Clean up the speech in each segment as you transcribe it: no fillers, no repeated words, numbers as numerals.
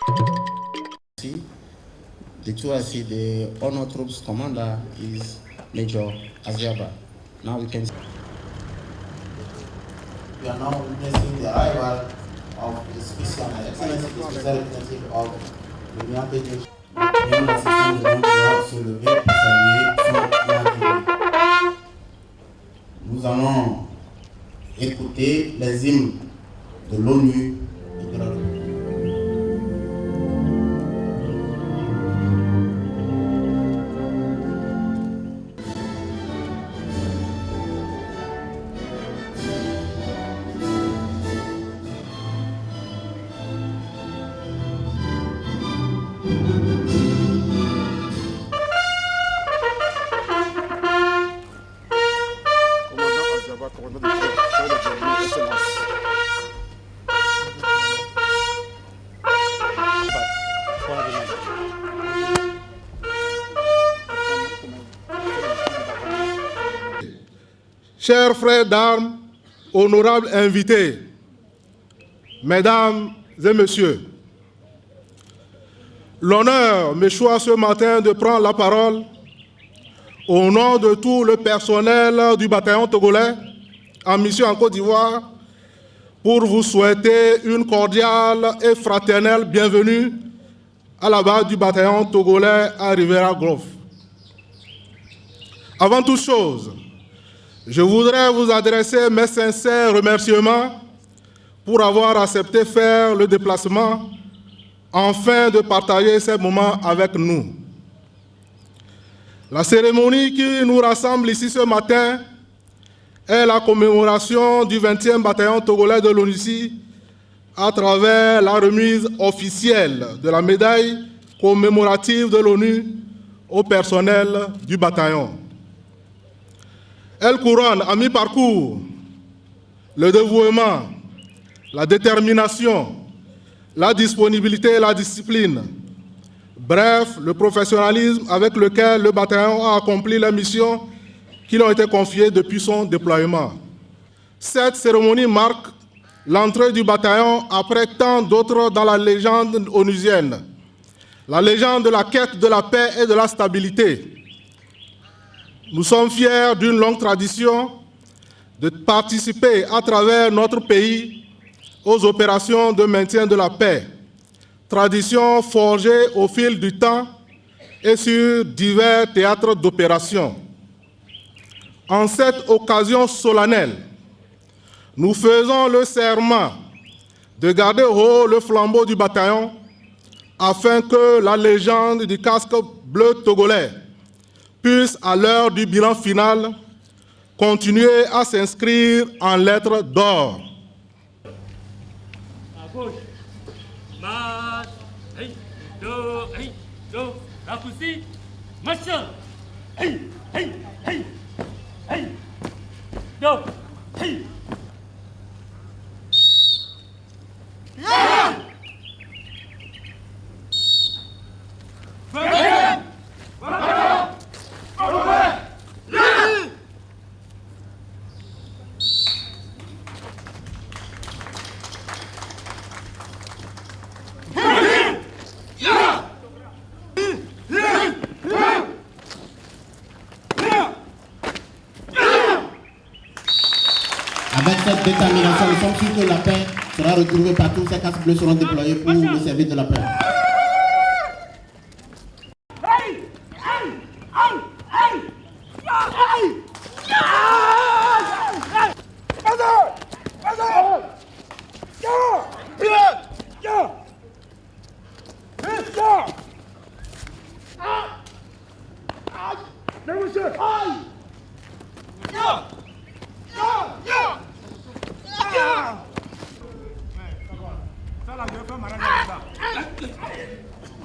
The 2IC, the Honor Troops Commander is Major Aziaba. Now we can see. We are now witnessing the arrival of the Special Excellency, the Special Representative of l'Union Pédiatrique. Prions l'assistance de l'homme se lever pour saluer son arrivée. Nous allons écouter les hymnes de l'ONU et de la République. Chers frères d'armes, honorables invités, mesdames et messieurs, l'honneur me choisit ce matin de prendre la parole au nom de tout le personnel du bataillon togolais en mission en Côte d'Ivoire pour vous souhaiter une cordiale et fraternelle bienvenue à la base du bataillon togolais à Rivera Grove. Avant toute chose, je voudrais vous adresser mes sincères remerciements pour avoir accepté faire le déplacement afin de partager ces moments avec nous. La cérémonie qui nous rassemble ici ce matin est la commémoration du 20e bataillon togolais de l'ONUCI à travers la remise officielle de la médaille commémorative de l'ONU au personnel du bataillon. Elle couronne à mi-parcours le dévouement, la détermination, la disponibilité et la discipline. Bref, le professionnalisme avec lequel le bataillon a accompli les missions qui lui ont été confiées depuis son déploiement. Cette cérémonie marque l'entrée du bataillon après tant d'autres dans la légende onusienne, la légende de la quête de la paix et de la stabilité. Nous sommes fiers d'une longue tradition de participer à travers notre pays aux opérations de maintien de la paix, tradition forgée au fil du temps et sur divers théâtres d'opération. En cette occasion solennelle, nous faisons le serment de garder haut le flambeau du bataillon afin que la légende du casque bleu togolais puisse, à l'heure du bilan final, continuer à s'inscrire en lettres d'or. À gauche, marche, hey, do, raccourci, marche, hey, do, hey. Yeah! Avec cette détermination, nous sommes sûrs que la paix sera retrouvée partout. Ces casques bleus seront déployés pour le service de la paix.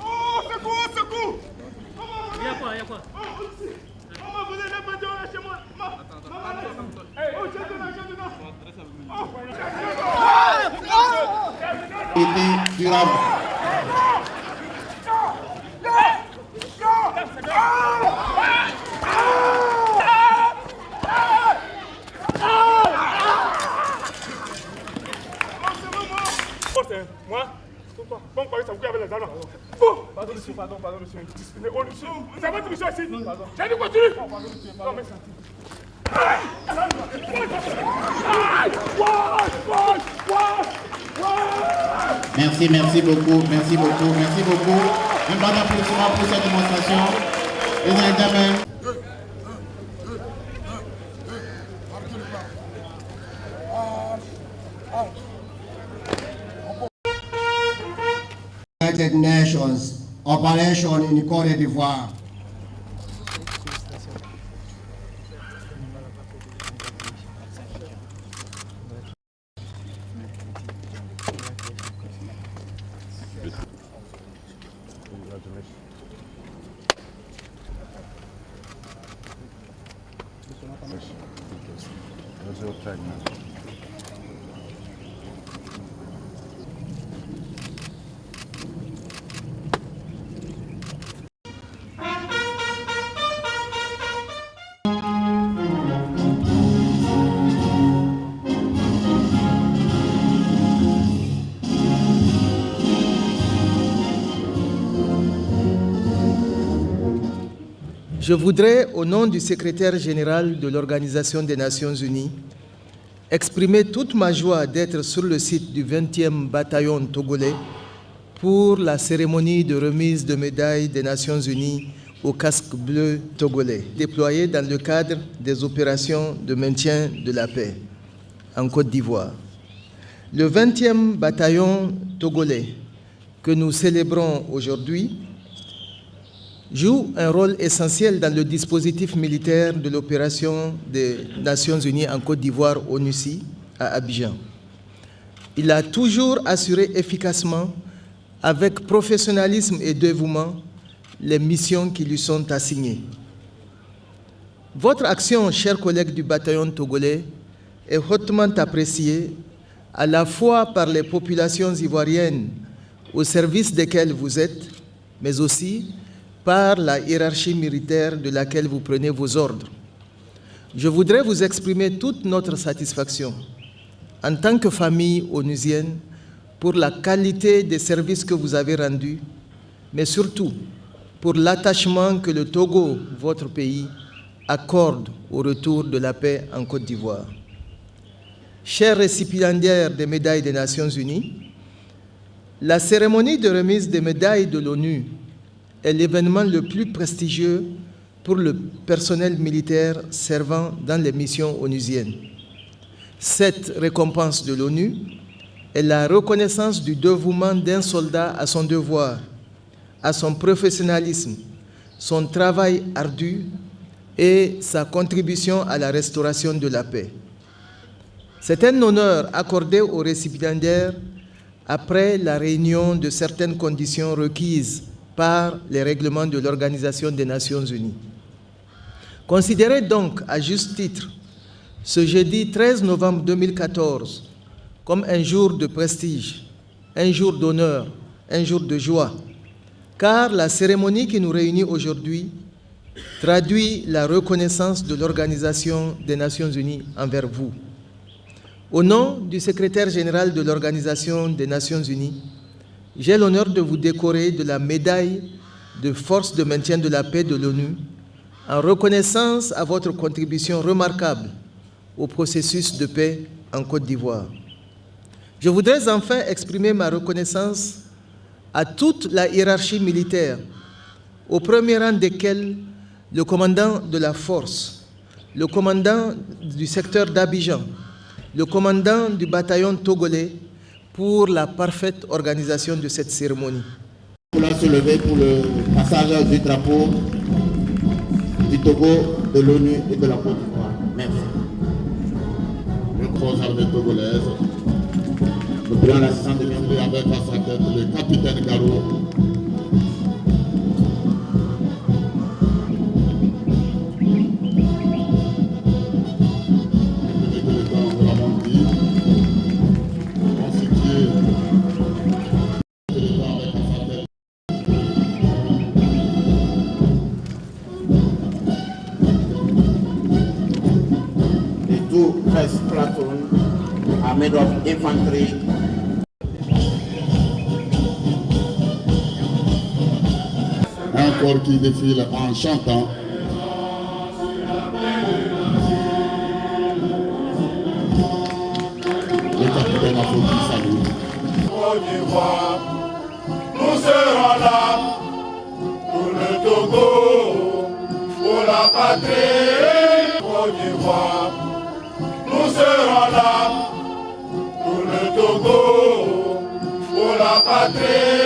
Oh, secours! Il y a quoi? Maman, vous n'allez pas dire chez moi. Durable. Moi, Bon, ça vous avec les armes. Oh, pardon, monsieur. Oh, monsieur. Ça va, monsieur, ici. J'ai dit continue. Non, mais ça. Merci beaucoup. Un bon applaudissement pour cette démonstration. Ladies and gentlemen. United Nations operation in Côte d'Ivoire. Je voudrais, au nom du secrétaire général de l'Organisation des Nations Unies, exprimer toute ma joie d'être sur le site du 20e bataillon togolais pour la cérémonie de remise de médailles des Nations Unies au casque bleu togolais, déployé dans le cadre des opérations de maintien de la paix en Côte d'Ivoire. Le 20e bataillon togolais que nous célébrons aujourd'hui joue un rôle essentiel dans le dispositif militaire de l'opération des Nations Unies en Côte d'Ivoire ONUCI à Abidjan. Il a toujours assuré efficacement, avec professionnalisme et dévouement, les missions qui lui sont assignées. Votre action, chers collègues du bataillon togolais, est hautement appréciée à la fois par les populations ivoiriennes au service desquelles vous êtes, mais aussi par la hiérarchie militaire de laquelle vous prenez vos ordres. Je voudrais vous exprimer toute notre satisfaction en tant que famille onusienne pour la qualité des services que vous avez rendus, mais surtout pour l'attachement que le Togo, votre pays, accorde au retour de la paix en Côte d'Ivoire. Chers récipiendaires des médailles des Nations Unies, la cérémonie de remise des médailles de l'ONU est l'événement le plus prestigieux pour le personnel militaire servant dans les missions onusiennes. Cette récompense de l'ONU est la reconnaissance du dévouement d'un soldat à son devoir, à son professionnalisme, son travail ardu et sa contribution à la restauration de la paix. C'est un honneur accordé aux récipiendaires après la réunion de certaines conditions requises par les règlements de l'Organisation des Nations Unies. Considérez donc à juste titre ce jeudi 13 novembre 2014 comme un jour de prestige, un jour d'honneur, un jour de joie, car la cérémonie qui nous réunit aujourd'hui traduit la reconnaissance de l'Organisation des Nations Unies envers vous. Au nom du secrétaire général de l'Organisation des Nations Unies, j'ai l'honneur de vous décorer de la médaille de force de maintien de la paix de l'ONU en reconnaissance à votre contribution remarquable au processus de paix en Côte d'Ivoire. Je voudrais enfin exprimer ma reconnaissance à toute la hiérarchie militaire, au premier rang desquels le commandant de la force, le commandant du secteur d'Abidjan, le commandant du bataillon togolais, pour la parfaite organisation de cette cérémonie. Pour se lever pour le passage du drapeau du Togo, de l'ONU et de la Côte d'Ivoire. Merci. Une grosse armée togolaise. Le président l'assistant de bienvenue avec à sa tête le capitaine Garou. First platoon, Army of Infantry un corps qui défile en chantant. Le capitaine Afro salue. Côte d'Ivoire, nous serons là pour le Togo, pour la patrie. Côte d'Ivoire, nous serons là pour le Togo, pour la patrie.